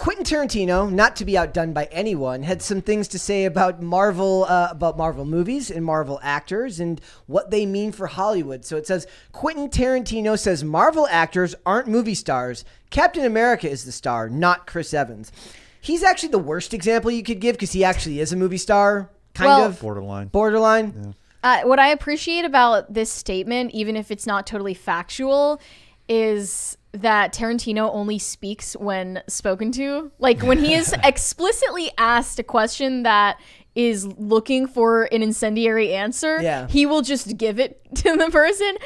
Quentin Tarantino, not to be outdone by anyone, had some things to say about Marvel movies and Marvel actors and what they mean for Hollywood. So it says, Quentin Tarantino says Marvel actors aren't movie stars. Captain America is the star, not Chris Evans. He's actually the worst example you could give because he actually is a movie star, kind of. Borderline. Yeah. What I appreciate about this statement, even if it's not totally factual, is that Tarantino only speaks when spoken to. Like when he is explicitly asked a question that is looking for an incendiary answer, he will just give it to the person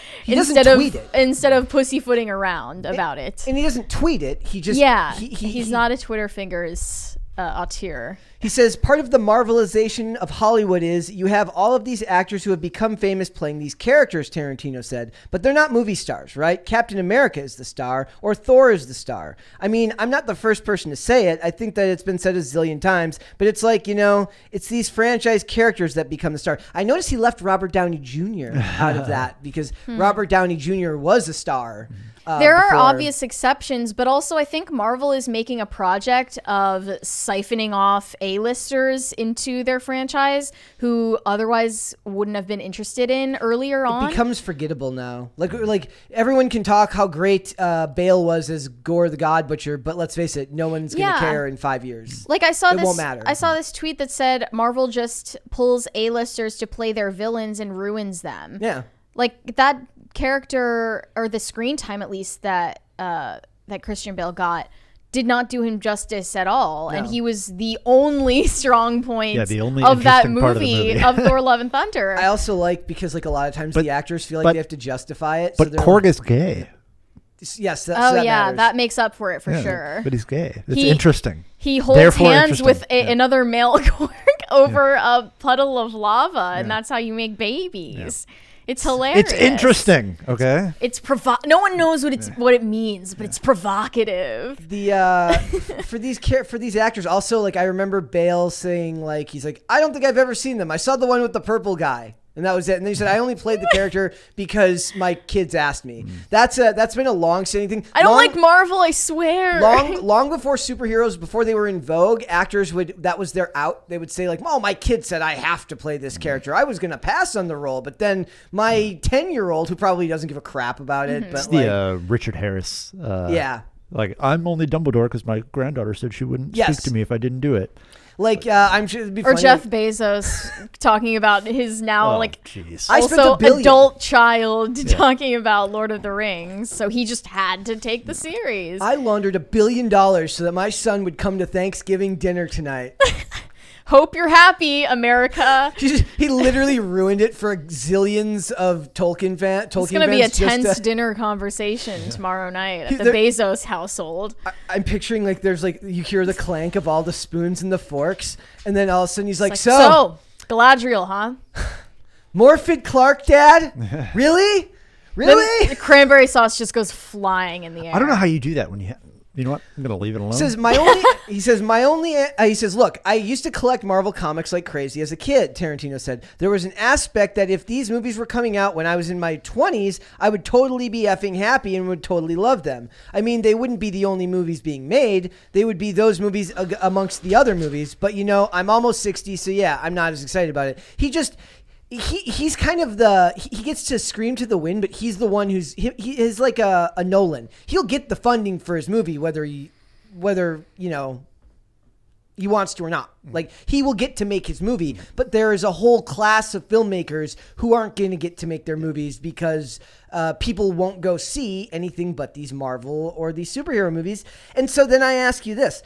instead of pussyfooting around about it. And he doesn't tweet it. He just he's not a Twitter fingers auteur. He says part of the Marvelization of Hollywood is you have all of these actors who have become famous playing these characters, Tarantino said, but they're not movie stars, right? Captain America is the star or Thor is the star. I mean, I'm not the first person to say it. I think that it's been said a zillion times, but it's like, it's these franchise characters that become the star. I noticed he left Robert Downey Jr. out of that because Robert Downey Jr. was a star. There are obvious exceptions, but also I think Marvel is making a project of siphoning off A-listers into their franchise who otherwise wouldn't have been interested in earlier on. It becomes forgettable now. Like everyone can talk how great Bale was as Gore the God Butcher, but let's face it, no one's going to care in 5 years. Like it won't matter. I saw this tweet that said Marvel just pulls A-listers to play their villains and ruins them. Yeah. Like that character, or the screen time at least that Christian Bale got, did not do him justice at all. No. And he was the only strong point of that movie of Thor Love and Thunder. I also because a lot of times the actors feel like they have to justify it. But Korg is gay. Yes. That makes up for it for sure. But he's gay. It's interesting. He holds hands with another male Korg over a puddle of lava, and that's how you make babies. Yeah. It's hilarious. It's interesting. Okay. It's no one knows what it means, but it's provocative. For these actors, also I remember Bale saying he's like, I don't think I've ever seen them. I saw the one with the purple guy. And that was it. And then he said, I only played the character because my kids asked me. That's been a long-standing thing. I don't like Marvel, I swear. Long before superheroes, before they were in vogue, actors that was their out. They would say oh, my kid said I have to play this character. I was going to pass on the role. But then my 10-year-old, who probably doesn't give a crap about it. But it's the Richard Harris. I'm only Dumbledore because my granddaughter said she wouldn't speak to me if I didn't do it. I'm sure it'd be funny. Or Jeff Bezos talking about his now also adult child talking about Lord of the Rings. So he just had to take the series. I laundered $1 billion so that my son would come to Thanksgiving dinner tonight. Hope you're happy, America. He literally ruined it for zillions of Tolkien fans. It's going to be a tense dinner conversation tomorrow night at the Bezos household. I'm picturing there's you hear the clank of all the spoons and the forks, and then all of a sudden he's so Galadriel, huh? Morphin Clark, Dad? Really? The cranberry sauce just goes flying in the air. I don't know how you do that when you you know what? I'm going to leave it alone. He says, look, I used to collect Marvel comics like crazy as a kid, Tarantino said. There was an aspect that if these movies were coming out when I was in my 20s, I would totally be effing happy and would totally love them. I mean, they wouldn't be the only movies being made. They would be those movies amongst the other movies. But, I'm almost 60, so yeah, I'm not as excited about it. He's kind of he gets to scream to the wind, but he's the one he is like a Nolan. He'll get the funding for his movie whether he wants to or not. He will get to make his movie, but there is a whole class of filmmakers who aren't going to get to make their movies because people won't go see anything but these Marvel or these superhero movies. And so then I ask you this.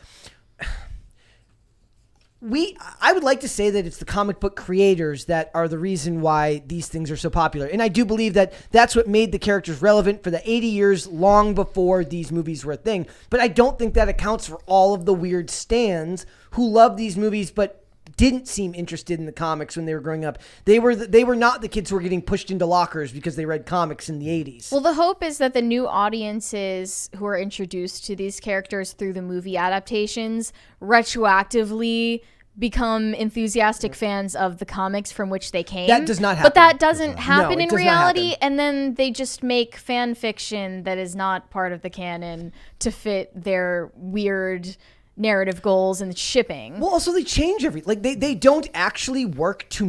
I would like to say that it's the comic book creators that are the reason why these things are so popular. And I do believe that that's what made the characters relevant for the 80 years long before these movies were a thing. But I don't think that accounts for all of the weird stans who love these movies but didn't seem interested in the comics when they were growing up. They were not the kids who were getting pushed into lockers because they read comics in the 80s. Well, the hope is that the new audiences who are introduced to these characters through the movie adaptations retroactively become enthusiastic fans of the comics from which they came. That does not happen. But that doesn't happen in reality, and then they just make fan fiction that is not part of the canon to fit their weird narrative goals and shipping. Well, also they change they don't actually work to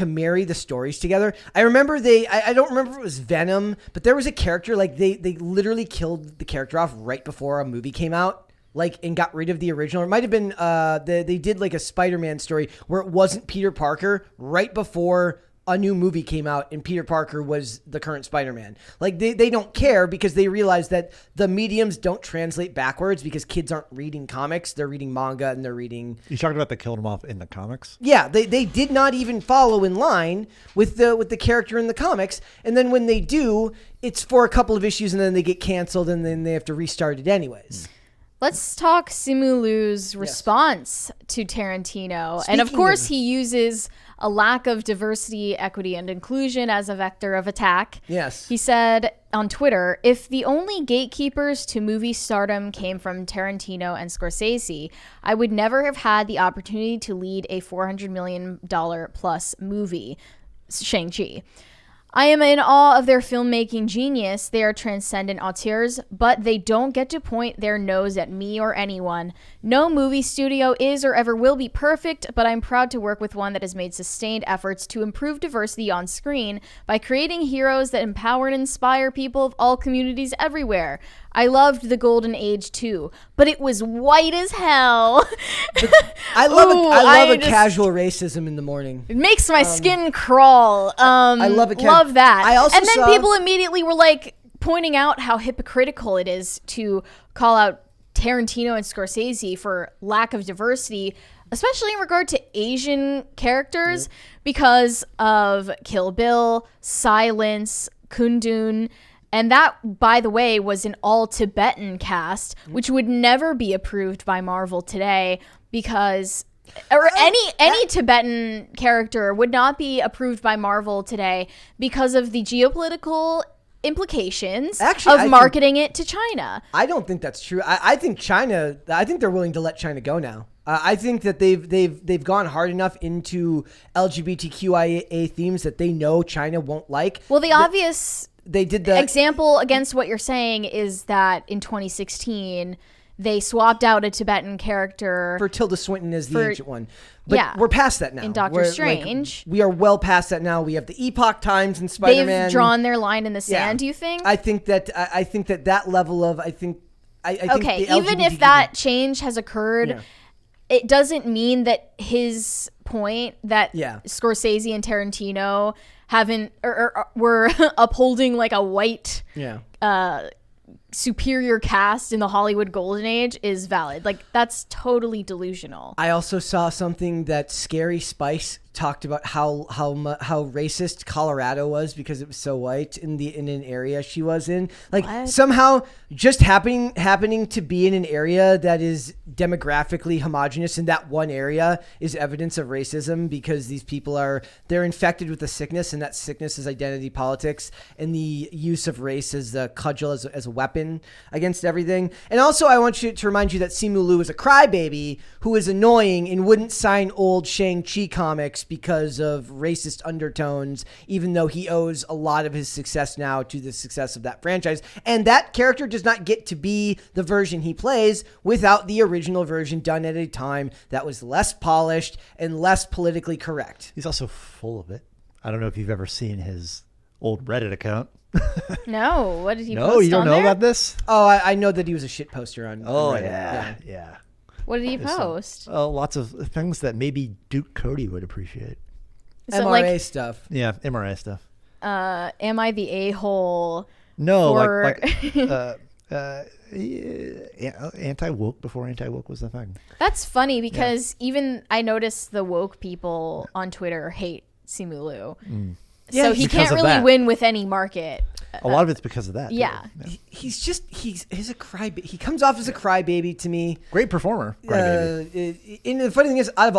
marry the stories together. I remember I don't remember if it was Venom, but there was a character they literally killed the character off right before a movie came out. And got rid of the original. It might have been they did a Spider-Man story where it wasn't Peter Parker right before a new movie came out and Peter Parker was the current Spider-Man. They don't care because they realize that the mediums don't translate backwards because kids aren't reading comics. They're reading manga and they're reading... You talking about they killed him off in the comics? Yeah, they did not even follow in line with the character in the comics. And then when they do, it's for a couple of issues and then they get canceled and then they have to restart it anyways. Let's talk Simu Liu's response to Tarantino. And of course, he uses a lack of diversity, equity, and inclusion as a vector of attack. Yes. He said on Twitter, if the only gatekeepers to movie stardom came from Tarantino and Scorsese, I would never have had the opportunity to lead a $400 million plus movie, Shang-Chi. I am in awe of their filmmaking genius. They are transcendent auteurs, but they don't get to point their nose at me or anyone. No movie studio is or ever will be perfect, but I'm proud to work with one that has made sustained efforts to improve diversity on screen by creating heroes that empower and inspire people of all communities everywhere. I loved the Golden Age too, but it was white as hell. I love casual racism in the morning. It makes my skin crawl. I love it. Love that. And then people immediately were pointing out how hypocritical it is to call out Tarantino and Scorsese for lack of diversity, especially in regard to Asian characters, because of Kill Bill, Silence, Kundun. And that, by the way, was an all Tibetan cast, which would never be approved by Marvel today because any Tibetan character would not be approved by Marvel today because of the geopolitical implications of marketing it to China. I don't think that's true. I think they're willing to let China go now. I think that they've gone hard enough into LGBTQIA themes that they know China won't like. Well, the obvious the example against what you're saying is that in 2016 they swapped out a Tibetan character for Tilda Swinton as the ancient one. But we're past that now. In Doctor Strange. We are well past that now. We have the Epoch Times in Spider-Man. They've drawn their line in the sand, do you think? I think that level of think even if that change has occurred, it doesn't mean that his point that Scorsese and Tarantino haven't or were upholding a white superior cast in the Hollywood Golden Age is valid. That's totally delusional. I also saw something that Scary Spice talked about how racist Colorado was because it was so white in an area she was in. Somehow just happening to be in an area that is demographically homogenous in that one area is evidence of racism because these people they're infected with a sickness, and that sickness is identity politics and the use of race as a cudgel, as a weapon against everything. And also I want to remind you that Simu Liu is a crybaby who is annoying and wouldn't sign old Shang-Chi comics because of racist undertones, even though he owes a lot of his success now to the success of that franchise. And that character does not get to be the version he plays without the original version done at a time that was less polished and less politically correct. He's also full of it. I don't know if you've ever seen his old Reddit account. No, what did he post No, you don't on know there? about this? Oh, I know that he was a shit poster on Reddit. Yeah. What did he post? Lots of things that maybe Duke Cody would appreciate. So MRA stuff. Yeah, MRA stuff. Am I the a-hole? No, anti-woke before anti-woke was the thing. That's funny because even I noticed the woke people on Twitter hate Simu Liu. So he can't really win with any market. A lot of it's because of that. Yeah. He's a crybaby. He comes off as a crybaby to me. Great performer. Crybaby. And the funny thing is, not out of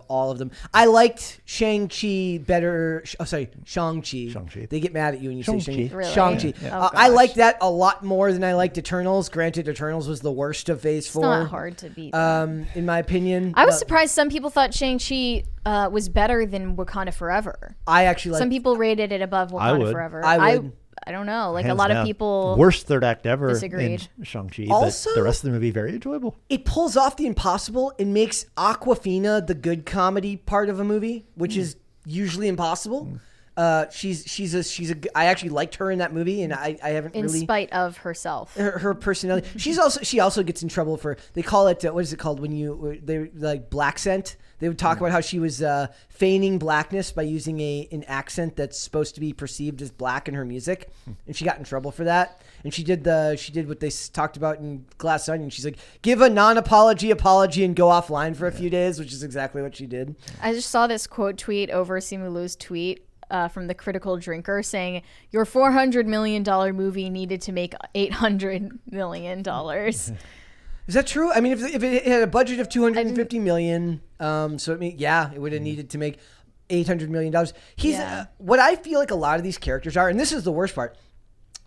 all of them, I liked Shang-Chi better. Oh, sorry, Shang-Chi. They get mad at you when you say Shang-Chi. Really? Shang-Chi. Yeah. I liked that a lot more than I liked Eternals. Granted, Eternals was the worst of Phase 4. It's not hard to beat. In my opinion. I was surprised some people thought Shang-Chi was better than Wakanda Forever. I actually some people rated it above Wakanda Forever. I would. I don't know. Like Hands a lot down. of people Worst third act ever disagreed. in Shang-Chi. Also, but the rest of the movie very enjoyable. It pulls off the impossible and makes Awkwafina the good comedy part of a movie, which is usually impossible. I actually liked her in that movie, and I haven't in really, spite of herself. her personality. She also gets in trouble for, they call it, what is it called when they like black scent? They would talk about how she was feigning blackness by using an accent that's supposed to be perceived as black in her music, and she got in trouble for that. And she did what they talked about in Glass Onion. She's like, give a non-apology and go offline for a few days, which is exactly what she did. I just saw this quote tweet over Simu Liu's tweet from the Critical Drinker saying, your $400 million movie needed to make $800 million. Is that true? I mean, if it had a budget of $250 million, so it would have needed to make $800 million. What I feel like a lot of these characters are, and this is the worst part,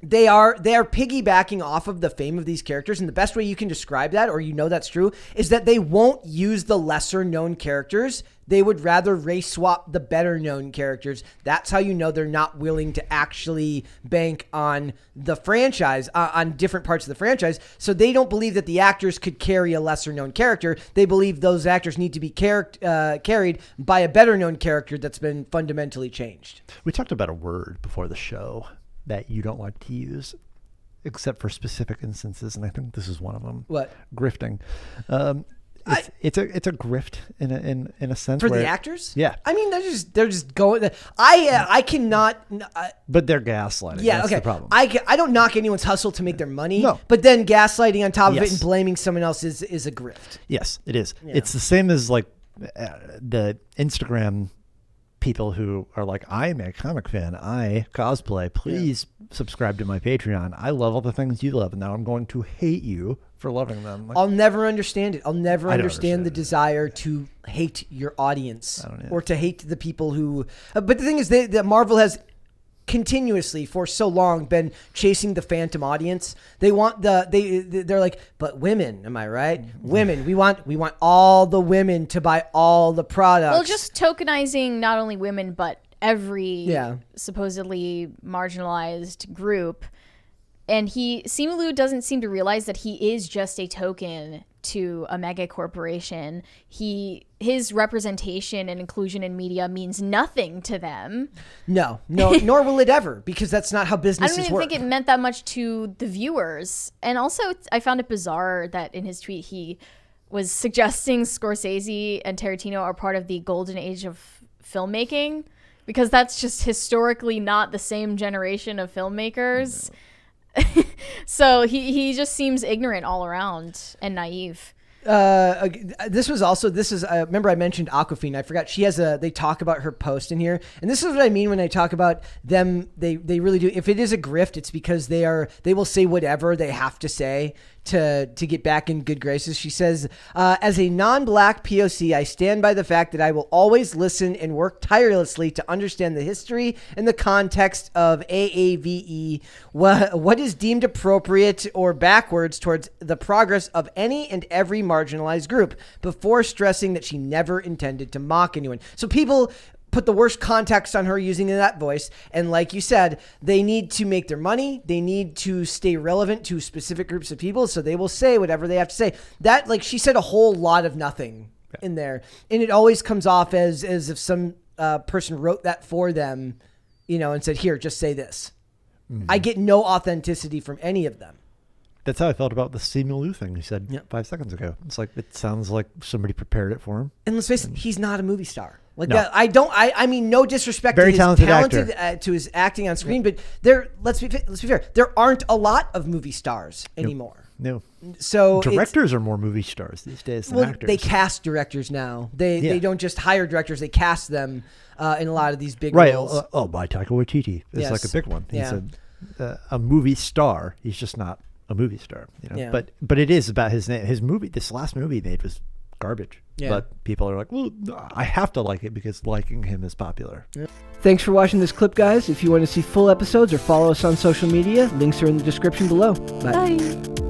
they are piggybacking off of the fame of these characters, and the best way you can describe that, or that's true, is that they won't use the lesser known characters. They would rather race swap the better known characters. That's how you know they're not willing to actually bank on the franchise, on different parts of the franchise. So they don't believe that the actors could carry a lesser known character. They believe those actors need to be carried by a better known character that's been fundamentally changed. We talked about a word before the show that you don't like to use, except for specific instances, and I think this is one of them. What? Grifting. It's a grift in a sense for where, the actors. Yeah, I mean they're just going. I cannot. But they're gaslighting. Yeah, that's okay. the problem. I don't knock anyone's hustle to make their money. No. But then gaslighting on top of it Yes. and blaming someone else is a grift. Yes, it is. Yeah. It's the same as like the Instagram people who are like, I'm a comic fan, I cosplay, please subscribe to my Patreon. I love all the things you love, and now I'm going to hate you for loving them. Like, I'll never understand it. I'll never understand the it. desire to hate your audience I don't or to hate the people who. But the thing is, that Marvel has continuously for so long been chasing the phantom audience. They want they're like, but women, am I right? Women, we want all the women to buy all the products. Well, just tokenizing not only women but every supposedly marginalized group. And Simu Liu doesn't seem to realize that he is just a token to a mega corporation. His representation and inclusion in media means nothing to them. No, nor will it ever, because that's not how businesses work. I don't even think it meant that much to the viewers. And also, I found it bizarre that in his tweet he was suggesting Scorsese and Tarantino are part of the golden age of filmmaking, because that's just historically not the same generation of filmmakers. No. So he just seems ignorant all around and naive. Remember I mentioned Awkwafina. I forgot they talk about her post in here, and this is what I mean when I talk about them. They really do. If it is a grift, it's because they will say whatever they have to say to get back in good graces. She says, as a non-black POC, I stand by the fact that I will always listen and work tirelessly to understand the history and the context of AAVE, what is deemed appropriate or backwards towards the progress of any and every marginalized group, before stressing that she never intended to mock anyone. So people put the worst context on her using that voice, and like you said, they need to make their money, they need to stay relevant to specific groups of people, so they will say whatever they have to say. That, like, she said a whole lot of nothing in there, and it always comes off as if some person wrote that for them, and said, here, just say this. I get no authenticity from any of them. That's how I felt about the Simu Liu thing you said 5 seconds ago. It's like, it sounds like somebody prepared it for him. And let's face it, he's not a movie star. Like no. that, I mean, no disrespect Very to his talented actor. To his acting on screen, but let's be fair, there aren't a lot of movie stars anymore. No. So directors are more movie stars these days than actors. They cast directors now. They don't just hire directors; they cast them in a lot of these big roles. By Taika Waititi is like a big one. He's a movie star. He's just not a movie star, But it is about his name. His movie, this last movie he made was garbage. Yeah. But people are like, well, I have to like it because liking him is popular. Yeah. Thanks for watching this clip, guys. If you want to see full episodes or follow us on social media, links are in the description below. Bye.